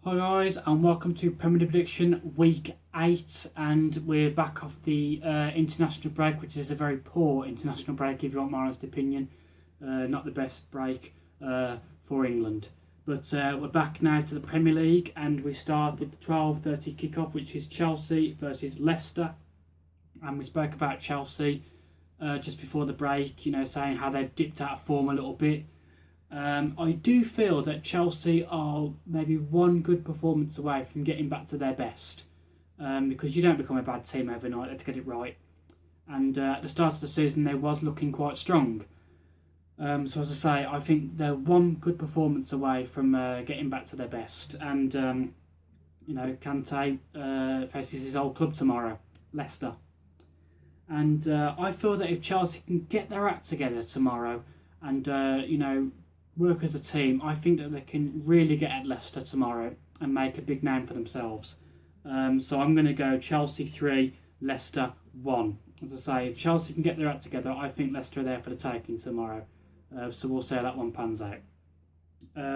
Hi guys, and welcome to Premier League Prediction Week 8, and we're back off the international break, which is a very poor international break if you want my honest opinion. Not the best break for England. But we're back now to the Premier League, and we start with the 12:30 kickoff, which is Chelsea versus Leicester. And we spoke about Chelsea just before the break, saying how they've dipped out of form a little bit. I do feel that Chelsea are maybe one good performance away from getting back to their best, because you don't become a bad team overnight. Let's get it right. And at the start of the season, they was looking quite strong. So as I say, I think they're one good performance away from getting back to their best. And Kante faces his old club tomorrow, Leicester. And I feel that if Chelsea can get their act together tomorrow and work as a team, I think that they can really get at Leicester tomorrow and make a big name for themselves. So I'm going to go Chelsea 3, Leicester 1. As I say, if Chelsea can get their act together, I think Leicester are there for the taking tomorrow. So we'll see how that one pans out.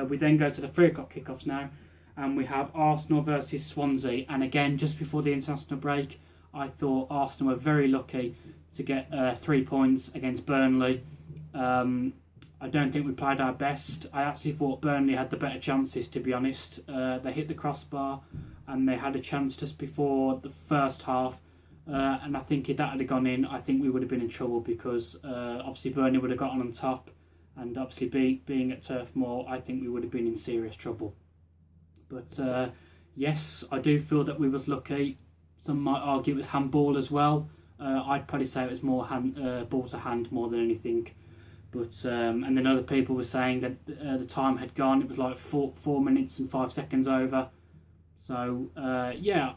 We then go to the 3 o'clock kickoffs now, and we have Arsenal versus Swansea. And again, just before the international break, I thought Arsenal were very lucky to get 3 points against Burnley. I don't think we played our best. I actually thought Burnley had the better chances, to be honest. They hit the crossbar and they had a chance just before the first half. And I think if that had gone in, I think we would have been in trouble because obviously Burnley would have got on top. And obviously being at Turf Moor, I think we would have been in serious trouble. But yes, I do feel that we was lucky. Some might argue it was handball as well. I'd probably say it was more ball to hand more than anything. But and then other people were saying that the time had gone. It was like 4 minutes and 5 seconds over. So yeah,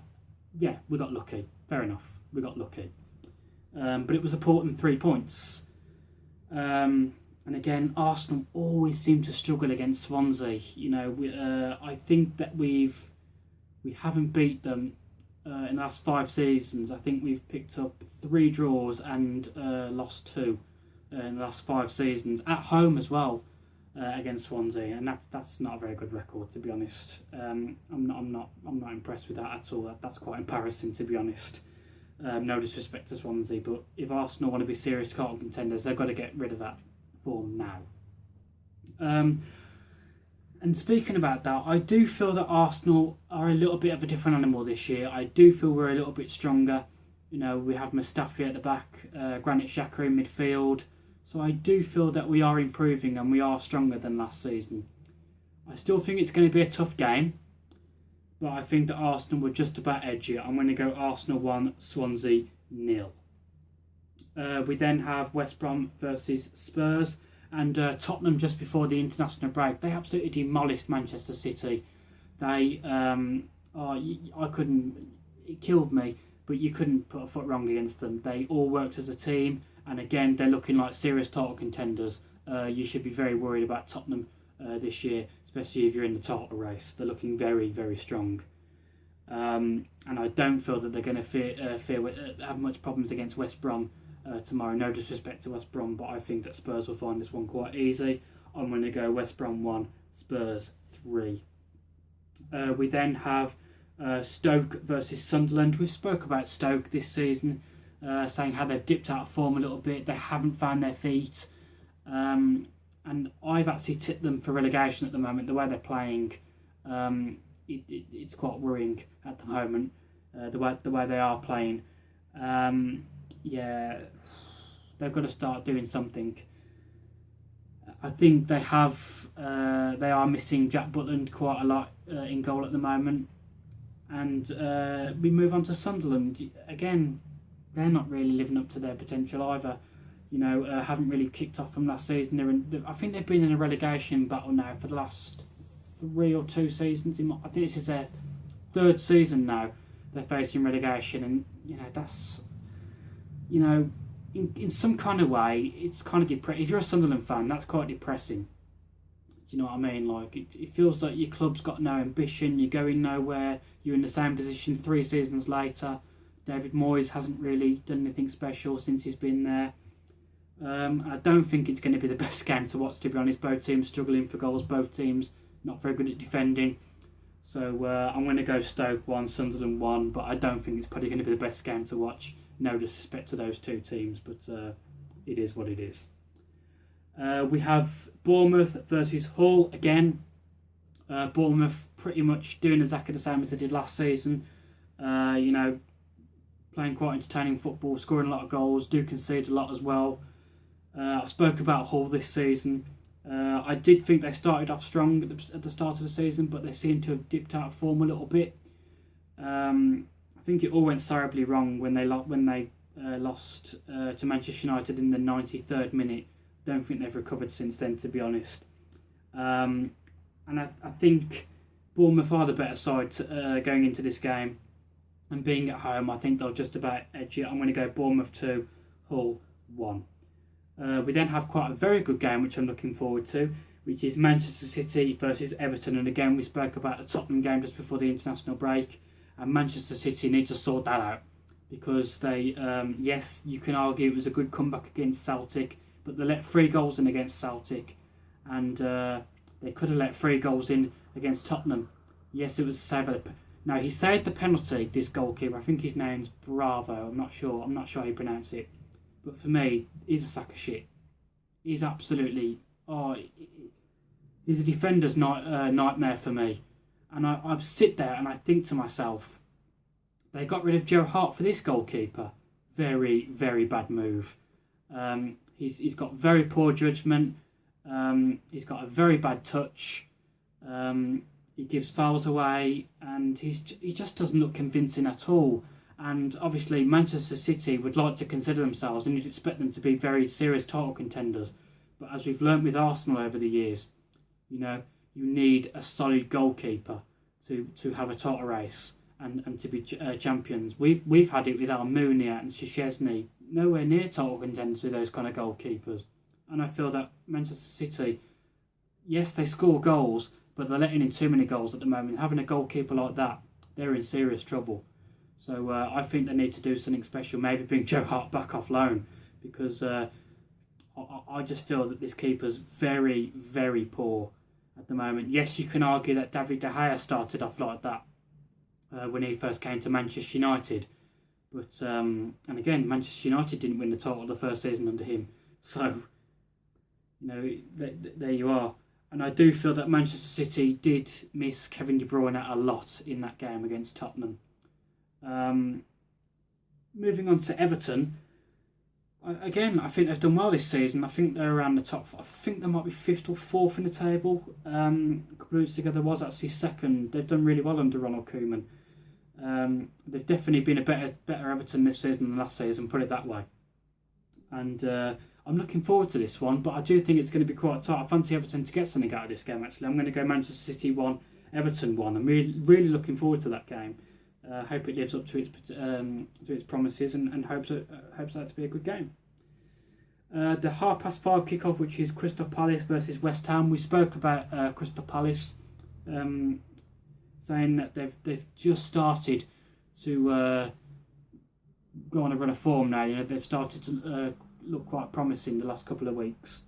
we got lucky. Fair enough, we got lucky. But it was important 3 points. And again, Arsenal always seem to struggle against Swansea. I think that we haven't beat them in the last 5 seasons. I think we've picked up 3 draws and lost 2. In the last 5 seasons at home as well against Swansea, and that's not a very good record, to be honest. I'm not impressed with that at all. That's quite embarrassing, to be honest. No disrespect to Swansea, but if Arsenal want to be serious title contenders, they've got to get rid of that form now. And speaking about that, I do feel that Arsenal are a little bit of a different animal this year. I do feel we're a little bit stronger. We have Mustafi at the back, Granit Xhaka in midfield. So I do feel that we are improving and we are stronger than last season. I still think it's going to be a tough game, but I think that Arsenal will just about edge it. I'm going to go Arsenal 1, Swansea 0. We then have West Brom versus Spurs, and Tottenham just before the international break. They absolutely demolished Manchester City. It killed me, but you couldn't put a foot wrong against them. They all worked as a team. And again, they're looking like serious title contenders. You should be very worried about Tottenham this year, especially if you're in the title race. They're looking very, very strong. And I don't feel that they're going to have much problems against West Brom tomorrow. No disrespect to West Brom, but I think that Spurs will find this one quite easy. I'm going to go West Brom 1, Spurs 3. We then have Stoke versus Sunderland. We spoke about Stoke this season. Saying how they've dipped out of form a little bit. They haven't found their feet. And I've actually tipped them for relegation at the moment. The way they're playing, it's quite worrying at the moment. The way they are playing. They've got to start doing something. I think they are missing Jack Butland quite a lot in goal at the moment. And we move on to Sunderland. Again, they're not really living up to their potential either. Haven't really kicked off from last season. I think they've been in a relegation battle now for the last 3 or 2 seasons. I think this is their 3rd season now. They're facing relegation, and that's in some kind of way, it's kind of depressing. If you're a Sunderland fan, that's quite depressing. Do you know what I mean? Like it feels like your club's got no ambition. You're going nowhere. You're in the same position 3 seasons later. David Moyes hasn't really done anything special since he's been there. I don't think it's going to be the best game to watch, to be honest. Both teams struggling for goals, both teams not very good at defending. So I'm going to go Stoke 1, Sunderland 1, but I don't think it's probably going to be the best game to watch. No disrespect to those two teams, but it is what it is. We have Bournemouth versus Hull again. Bournemouth pretty much doing exactly the same as they did last season. Playing quite entertaining football, scoring a lot of goals, do concede a lot as well. I spoke about Hull this season. I did think they started off strong at the start of the season, but they seem to have dipped out of form a little bit. I think it all went terribly wrong when they lost to Manchester United in the 93rd minute. Don't think they've recovered since then, to be honest. And I think Bournemouth are the better side going into this game. And being at home, I think they'll just about edge it. I'm going to go Bournemouth 2, Hull 1. We then have quite a very good game, which I'm looking forward to, which is Manchester City versus Everton. And again, we spoke about the Tottenham game just before the international break. And Manchester City need to sort that out. Because they, yes, you can argue it was a good comeback against Celtic, but they let 3 goals in against Celtic. And they could have let 3 goals in against Tottenham. Yes, it was a save. No, he saved the penalty, this goalkeeper. I think his name's Bravo. I'm not sure how you pronounce it. But for me, he's a sack of shit. He's absolutely... he's a defender's nightmare for me. And I sit there and I think to myself, they got rid of Joe Hart for this goalkeeper. Very, very bad move. He's got very poor judgment. He's got a very bad touch. He gives fouls away, and he just doesn't look convincing at all. And obviously, Manchester City would like to consider themselves, and you'd expect them to be very serious title contenders. But as we've learnt with Arsenal over the years, you need a solid goalkeeper to have a title race and to be champions. We've had it with Almunia and Szczesny, nowhere near title contenders with those kind of goalkeepers. And I feel that Manchester City, yes, they score goals, but they're letting in too many goals at the moment. Having a goalkeeper like that, they're in serious trouble. So I think they need to do something special. Maybe bring Joe Hart back off loan, because I just feel that this keeper's very, very poor at the moment. Yes, you can argue that David De Gea started off like that when he first came to Manchester United. But, and again, Manchester United didn't win the title the first season under him. So, there you are. And I do feel that Manchester City did miss Kevin De Bruyne a lot in that game against Tottenham. Moving on to Everton. Again, I think they've done well this season. I think they're around the top. I think they might be 5th or 4th in the table. A couple of weeks ago, there was actually 2nd. They've done really well under Ronald Koeman. They've definitely been a better Everton this season than last season, put it that way. And I'm looking forward to this one, but I do think it's going to be quite tight. I fancy Everton to get something out of this game, actually. I'm going to go Manchester City 1, Everton 1. I'm really looking forward to that game. Hope it lives up to its promises, and hopes that to be a good game. The 5:30 kickoff, which is Crystal Palace versus West Ham. We spoke about Crystal Palace, saying that they've just started to go on a run of form now. They've started to look quite promising the last couple of weeks.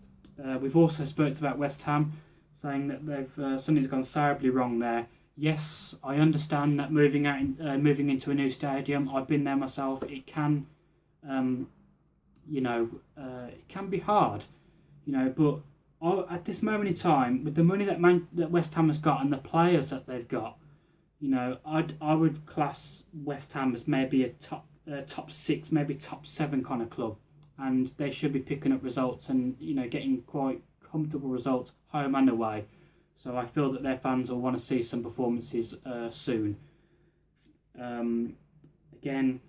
We've also spoke about West Ham, saying that they've something's gone terribly wrong there. Yes, I understand that moving into a new stadium. I've been there myself. It can, it can be hard, But at this moment in time, with the money that West Ham has got and the players that they've got, I would class West Ham as maybe a top 6, maybe top 7 kind of club, and they should be picking up results and getting quite comfortable results home and away. So I feel that their fans will want to see some performances soon. Again,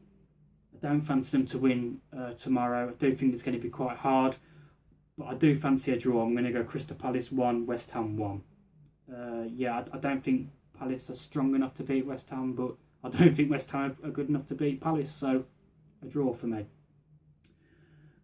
I don't fancy them to win tomorrow. I do think it's going to be quite hard, but I do fancy a draw. I'm going to go Crystal Palace 1, West Ham 1. I don't think Palace are strong enough to beat West Ham, but I don't think West Ham are good enough to beat Palace, so a draw for me.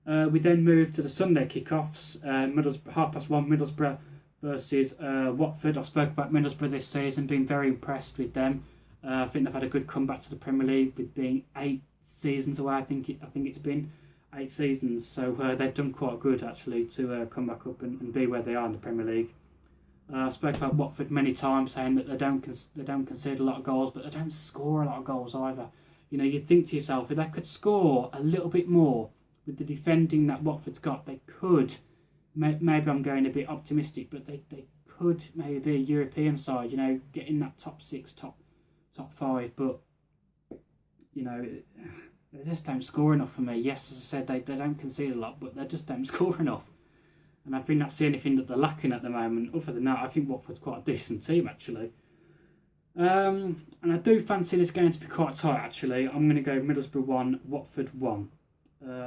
We then move to the Sunday kickoffs. 1:30 Middlesbrough versus Watford. I've spoken about Middlesbrough this season, been very impressed with them. I think they've had a good comeback to the Premier League with being 8 seasons away. I think it's been 8 seasons, so they've done quite good actually to come back up and be where they are in the Premier League. I spoke about Watford many times, saying that they don't concede a lot of goals, but they don't score a lot of goals either. You know, you'd think to yourself, if they could score a little bit more with the defending that Watford's got, they could. Maybe I'm going a bit optimistic, but they could maybe be a European side. You know, get in that top 6, top 5, but you know, they just don't score enough for me. Yes, as I said, they don't concede a lot, but they just don't score enough. And I think that's the only thing that they're lacking at the moment. Other than that, I think Watford's quite a decent team, actually. And I do fancy this game to be quite tight, actually. I'm going to go Middlesbrough 1, Watford 1.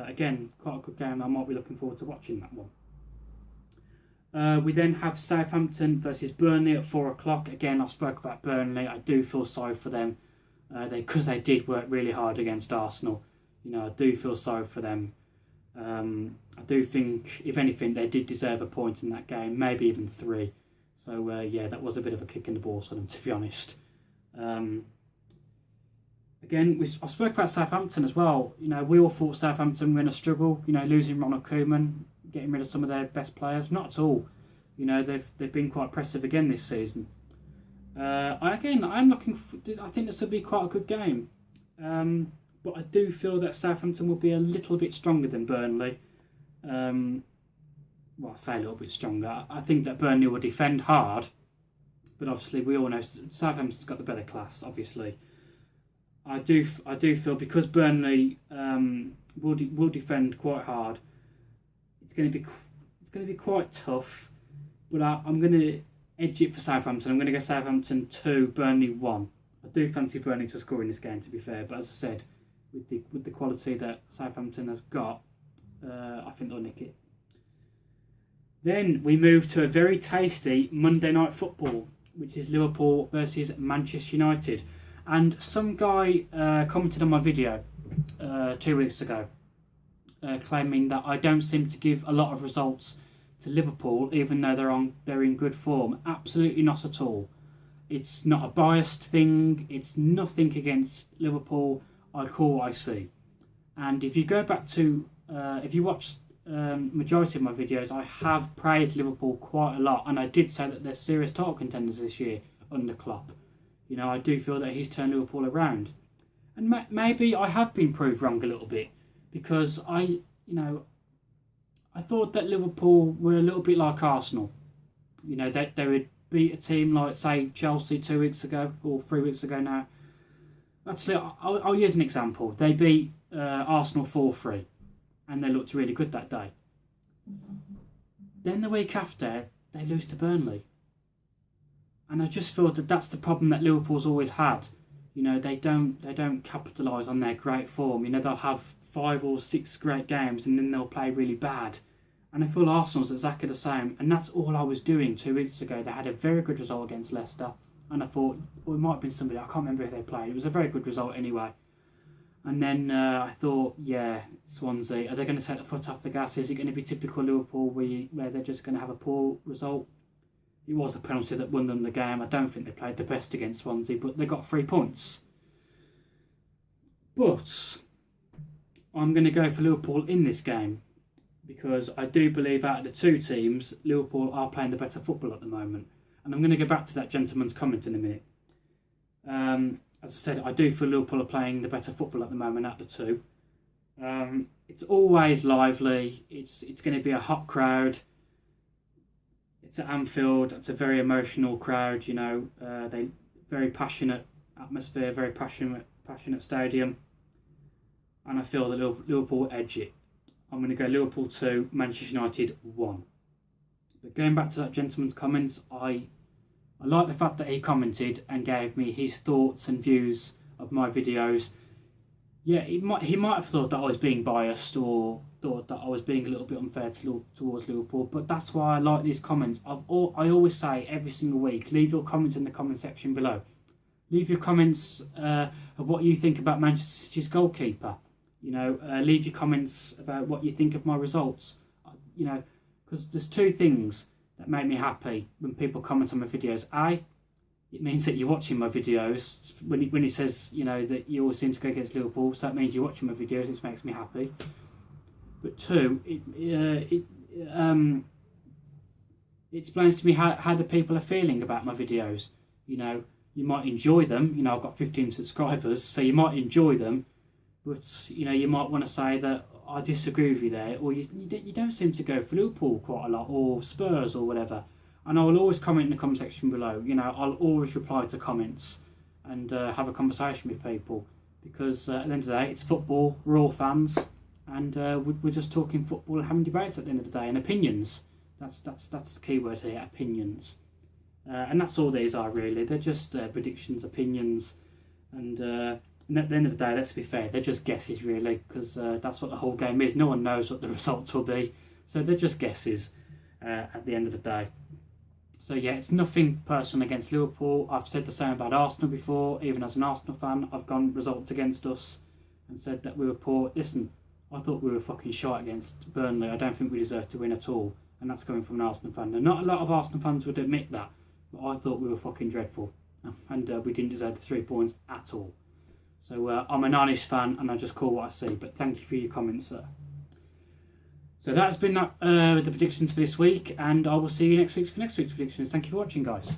Again, quite a good game. I might be looking forward to watching that one. We then have Southampton versus Burnley at 4 o'clock. Again, I spoke about Burnley. I do feel sorry for them. Because they did work really hard against Arsenal. You know, I do feel sorry for them. I do think, if anything, they did deserve a point in that game, maybe even 3. So, yeah, that was a bit of a kick in the balls for them, to be honest. Again, I spoke about Southampton as well. You know, we all thought Southampton were going to struggle, you know, losing Ronald Koeman, getting rid of some of their best players. Not at all. You know, they've been quite impressive again this season. I'm looking for, I think this will be quite a good game. But I do feel that Southampton will be a little bit stronger than Burnley. Well, I say a little bit stronger. I think that Burnley will defend hard, but obviously we all know Southampton's got the better class. Obviously, I do feel because Burnley will defend quite hard. It's going to be quite tough, but I'm going to edge it for Southampton. I'm going to go Southampton 2, Burnley 1. I do fancy Burnley to score in this game, to be fair, but as I said, with the quality that Southampton has got, I think they'll nick it. Then we move to a very tasty Monday night football, which is Liverpool versus Manchester United. And some guy commented on my video 2 weeks ago, claiming that I don't seem to give a lot of results to Liverpool, even though they're in good form. Absolutely not at all. It's not a biased thing. It's nothing against Liverpool. I call what I see. And if you go back to, if you watch majority of my videos, I have praised Liverpool quite a lot, and I did say that they're serious title contenders this year under Klopp. You know, I do feel that he's turned Liverpool around, and maybe I have been proved wrong a little bit, because I thought that Liverpool were a little bit like Arsenal. You know, they would beat a team like, say, Chelsea 2 weeks ago or 3 weeks ago now. Actually, I'll use an example. They beat Arsenal 4-3. And they looked really good that day. Then the week after, they lose to Burnley. And I just feel that that's the problem that Liverpool's always had. You know, they don't capitalise on their great form. You know, they'll have 5 or 6 great games and then they'll play really bad. And I feel Arsenal's exactly the same. And that's all I was doing 2 weeks ago. They had a very good result against Leicester. And I thought, well, it might have been somebody, I can't remember who they played. It was a very good result anyway. And then I thought, yeah, Swansea, are they going to take the foot off the gas? Is it going to be typical Liverpool where they're just going to have a poor result? It was a penalty that won them the game. I don't think they played the best against Swansea, but they got 3 points. But I'm going to go for Liverpool in this game, because I do believe out of the 2 teams, Liverpool are playing the better football at the moment. And I'm going to go back to that gentleman's comment in a minute. As I said, I do feel Liverpool are playing the better football at the moment out of the 2. It's always lively. It's going to be a hot crowd. It's at Anfield. It's a very emotional crowd. You know, they very passionate atmosphere, very passionate stadium. And I feel that Liverpool edge it. I'm going to go Liverpool 2, Manchester United 1. But going back to that gentleman's comments, I like the fact that he commented and gave me his thoughts and views of my videos. Yeah, he might have thought that I was being biased or thought that I was being a little bit unfair towards Liverpool, but that's why I like these comments. I always say every single week, leave your comments in the comment section below. Leave your comments of what you think about Manchester City's goalkeeper. You know, leave your comments about what you think of my results. You know, because there's 2 things that make me happy when people comment on my videos. A, it means that you're watching my videos. When he says, you know, that you always seem to go against Liverpool, so that means you're watching my videos, which makes me happy. But 2, it it explains to me how the people are feeling about my videos. You know, you might enjoy them. You know, I've got 15 subscribers, so you might enjoy them, but you know, you might want to say that I disagree with you there, or you don't seem to go for Liverpool quite a lot, or Spurs, or whatever. And I will always comment in the comment section below. You know, I'll always reply to comments and have a conversation with people, because at the end of the day, it's football. We're all fans, and we're just talking football and having debates at the end of the day, and opinions. That's the key word here, opinions. And that's all these are really. They're just predictions, opinions, and at the end of the day, let's be fair, they're just guesses really, because that's what the whole game is. No one knows what the results will be, so they're just guesses at the end of the day. So yeah, it's nothing personal against Liverpool. I've said the same about Arsenal before. Even as an Arsenal fan, I've gone results against us and said that we were poor. Listen, I thought we were fucking shite against Burnley. I don't think we deserved to win at all, and that's coming from an Arsenal fan. And not a lot of Arsenal fans would admit that, but I thought we were fucking dreadful, and we didn't deserve the 3 points at all. So I'm a Nanish fan, and I just call what I see. But thank you for your comments, sir. So that's been the predictions for this week, and I will see you next week for next week's predictions. Thank you for watching, guys.